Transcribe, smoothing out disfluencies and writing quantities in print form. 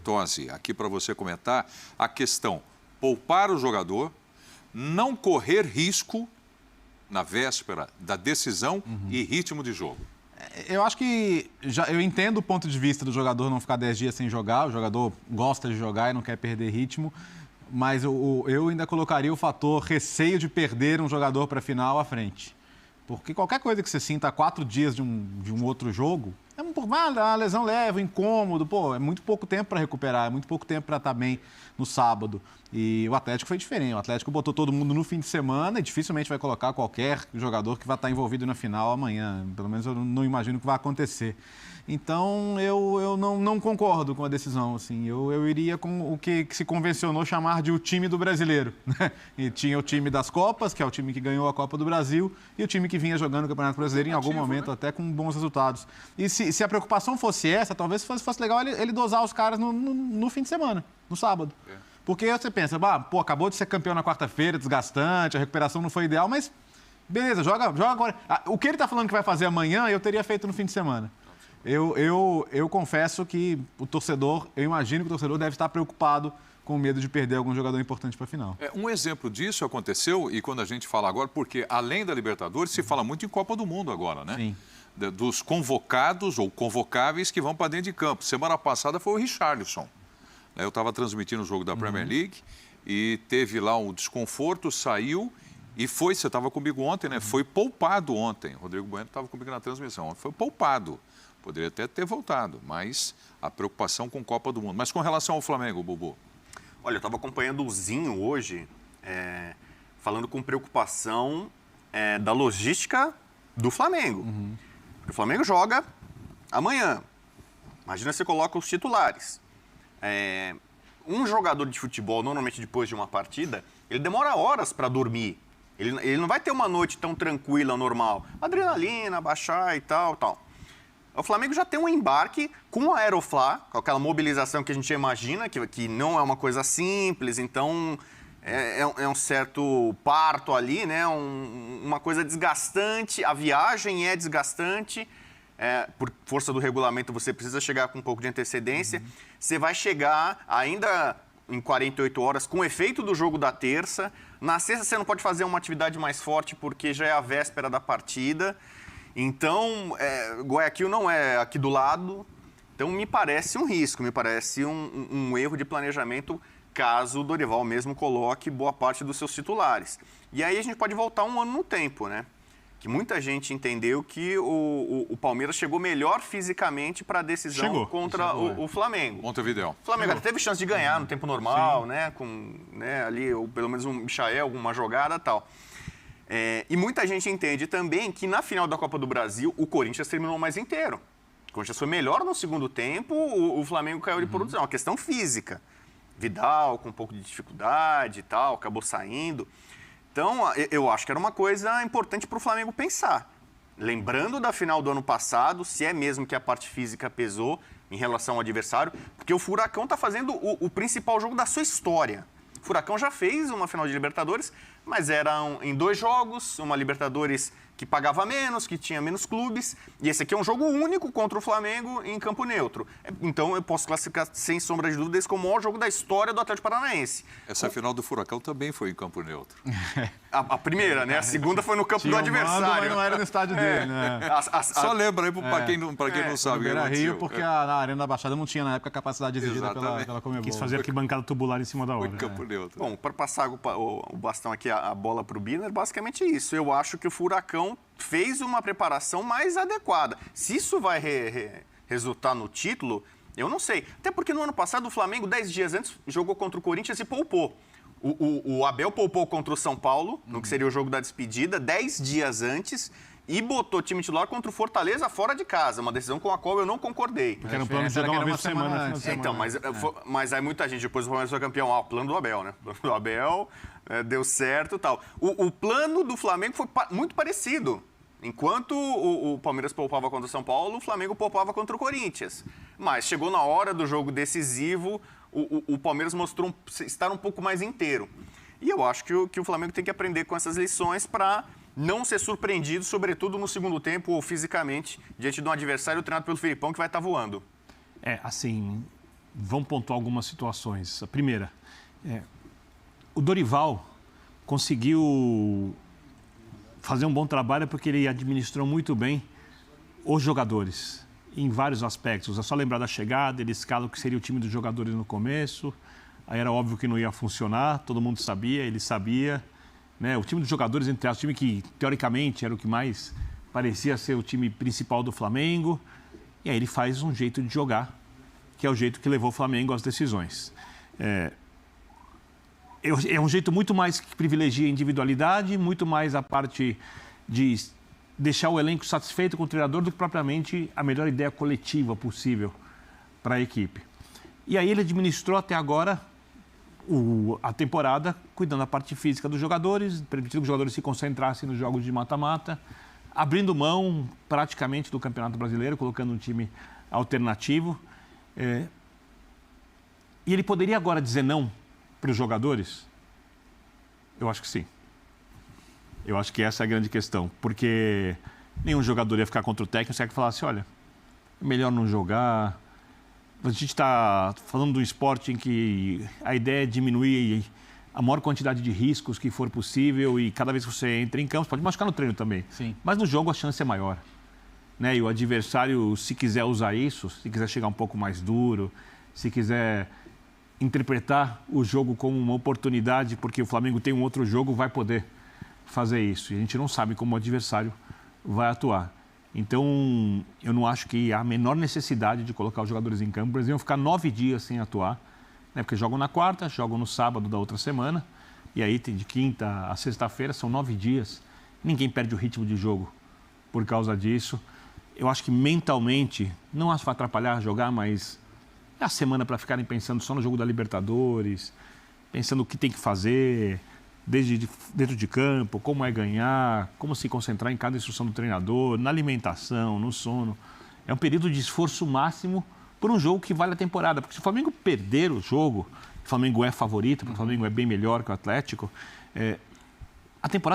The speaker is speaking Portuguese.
Bertozzi, aqui para você comentar a questão poupar o jogador, não correr risco na véspera da decisão e ritmo de jogo. Eu acho que eu entendo o ponto de vista do jogador não ficar 10 dias sem jogar, o jogador gosta de jogar e não quer perder ritmo, mas eu ainda colocaria o fator receio de perder um jogador para a final à frente. Porque qualquer coisa que você sinta 4 dias de um outro jogo, é uma lesão leve, incômodo, é muito pouco tempo para recuperar, é muito pouco tempo para estar bem no sábado. E o Atlético foi diferente, o Atlético botou todo mundo no fim de semana e dificilmente vai colocar qualquer jogador que vai estar envolvido na final amanhã, pelo menos eu não imagino que vai acontecer. Então, eu não concordo com a decisão, assim. Eu iria com o que se convencionou chamar de o time do brasileiro, né? E tinha o time das Copas, que é o time que ganhou a Copa do Brasil, e o time que vinha jogando o Campeonato Brasileiro em algum momento, até com bons resultados. E se a preocupação fosse essa, talvez fosse legal ele dosar os caras no fim de semana, no sábado. Porque você pensa, acabou de ser campeão na quarta-feira, desgastante, a recuperação não foi ideal, mas beleza, joga agora. O que ele está falando que vai fazer amanhã, eu teria feito no fim de semana. Eu confesso que eu imagino que o torcedor deve estar preocupado com medo de perder algum jogador importante para a final. Um exemplo disso aconteceu, e quando a gente fala agora, porque além da Libertadores, se fala muito em Copa do Mundo agora, né? Sim. Dos convocados ou convocáveis que vão para dentro de campo. Semana passada foi o Richarlison. Eu estava transmitindo o jogo da Premier League e teve lá um desconforto, saiu e você estava comigo ontem, né? Foi poupado ontem. O Rodrigo Bueno estava comigo na transmissão. Foi poupado. Poderia até ter voltado, mas a preocupação com Copa do Mundo. Mas com relação ao Flamengo, Bubu? Olha, eu estava acompanhando o Zinho hoje, falando com preocupação da logística do Flamengo. Porque o Flamengo joga amanhã. Imagina você coloca os titulares. Um jogador de futebol, normalmente depois de uma partida, ele demora horas para dormir. Ele não vai ter uma noite tão tranquila, normal. Adrenalina, baixar e tal. O Flamengo já tem um embarque com a Aeroflá, com aquela mobilização que a gente imagina, que não é uma coisa simples, então é um certo parto ali, né? Uma coisa desgastante, a viagem é desgastante, por força do regulamento você precisa chegar com um pouco de antecedência, você vai chegar ainda em 48 horas com o efeito do jogo da terça, na sexta você não pode fazer uma atividade mais forte porque já é a véspera da partida. Então, Guayaquil não é aqui do lado, então me parece um risco, me parece um erro de planejamento caso o Dorival mesmo coloque boa parte dos seus titulares. E aí a gente pode voltar um ano no tempo, né? Que muita gente entendeu que o Palmeiras chegou melhor fisicamente para a decisão contra o Flamengo. Montevidéu. O Flamengo até teve chance de ganhar no tempo normal, né? Com ali, ou pelo menos um Michael, alguma jogada e tal. E muita gente entende também que na final da Copa do Brasil o Corinthians terminou mais inteiro. O Corinthians foi melhor no segundo tempo, o Flamengo caiu de produção. É uma questão física. Vidal com um pouco de dificuldade e tal, acabou saindo. Então, eu acho que era uma coisa importante para o Flamengo pensar. Lembrando da final do ano passado, se é mesmo que a parte física pesou em relação ao adversário, porque o Furacão está fazendo o principal jogo da sua história. O Furacão já fez uma final de Libertadores, mas eram em 2 jogos, uma Libertadores que pagava menos, que tinha menos clubes, e esse aqui é um jogo único contra o Flamengo em campo neutro. Então eu posso classificar, sem sombra de dúvida, esse como o maior jogo da história do Atlético Paranaense. Essa final do Furacão também foi em campo neutro. A primeira, né? A segunda foi no campo do adversário. Mas não era no estádio dele, né? Só lembra aí para quem não sabe. Era Rio, porque a Arena da Baixada não tinha na época a capacidade exigida pela Conmebol. Quis fazer arquibancada tubular em cima da hora. Foi em campo neutro. Bom, para passar o bastão aqui, a bola para o Birner, basicamente isso. Eu acho que o Furacão fez uma preparação mais adequada. Se isso vai resultar no título, eu não sei. Até porque no ano passado o Flamengo, 10 dias antes, jogou contra o Corinthians e poupou. O Abel poupou contra o São Paulo, no que seria o jogo da despedida, 10 dias antes, e botou time titular contra o Fortaleza fora de casa. Uma decisão com a qual eu não concordei. Porque era um plano de jogar uma vez por semana. Então, mas aí muita gente, depois o Palmeiras foi campeão, o plano do Abel, né? O plano do Abel deu certo e tal. O plano do Flamengo foi muito parecido. Enquanto o Palmeiras poupava contra o São Paulo, o Flamengo poupava contra o Corinthians. Mas chegou na hora do jogo decisivo, o Palmeiras mostrou estar um pouco mais inteiro. E eu acho que o Flamengo tem que aprender com essas lições para não ser surpreendido, sobretudo no segundo tempo ou fisicamente, diante de um adversário treinado pelo Filipão que vai estar voando. Assim, vamos pontuar algumas situações. A primeira, o Dorival conseguiu fazer um bom trabalho porque ele administrou muito bem os jogadores, em vários aspectos. É só lembrar da chegada, ele escala o que seria o time dos jogadores no começo, aí era óbvio que não ia funcionar, todo mundo sabia, ele sabia. Né? O time dos jogadores, entre aspas, o time que teoricamente era o que mais parecia ser o time principal do Flamengo, e aí ele faz um jeito de jogar, que é o jeito que levou o Flamengo às decisões. É um jeito muito mais que privilegia a individualidade, muito mais a parte de deixar o elenco satisfeito com o treinador do que propriamente a melhor ideia coletiva possível para a equipe. E aí ele administrou até agora a temporada, cuidando da parte física dos jogadores, permitindo que os jogadores se concentrassem nos jogos de mata-mata, abrindo mão praticamente do Campeonato Brasileiro, colocando um time alternativo. E ele poderia agora dizer não para os jogadores? Eu acho que sim. Eu acho que essa é a grande questão, porque nenhum jogador ia ficar contra o técnico se é que falasse, olha, é melhor não jogar. A gente está falando de um esporte em que a ideia é diminuir a maior quantidade de riscos que for possível e cada vez que você entra em campo, você pode machucar no treino também. Sim. Mas no jogo a chance é maior. Né? E o adversário, se quiser usar isso, se quiser chegar um pouco mais duro, se quiser interpretar o jogo como uma oportunidade, porque o Flamengo tem um outro jogo, vai poder fazer isso. E a gente não sabe como o adversário vai atuar. Então, eu não acho que há a menor necessidade de colocar os jogadores em campo. Eles iam ficar 9 dias sem atuar, né? Porque jogam na quarta, jogam no sábado da outra semana, e aí tem de quinta a sexta-feira, são 9 dias. Ninguém perde o ritmo de jogo por causa disso. Eu acho que mentalmente, não acho que vai atrapalhar jogar, mas é a semana para ficarem pensando só no jogo da Libertadores, pensando o que tem que fazer, desde dentro de campo, como é ganhar, como se concentrar em cada instrução do treinador, na alimentação, no sono. É um período de esforço máximo por um jogo que vale a temporada. Porque se o Flamengo perder o jogo, o Flamengo é favorito, porque o Flamengo é bem melhor que o Atlético, a temporada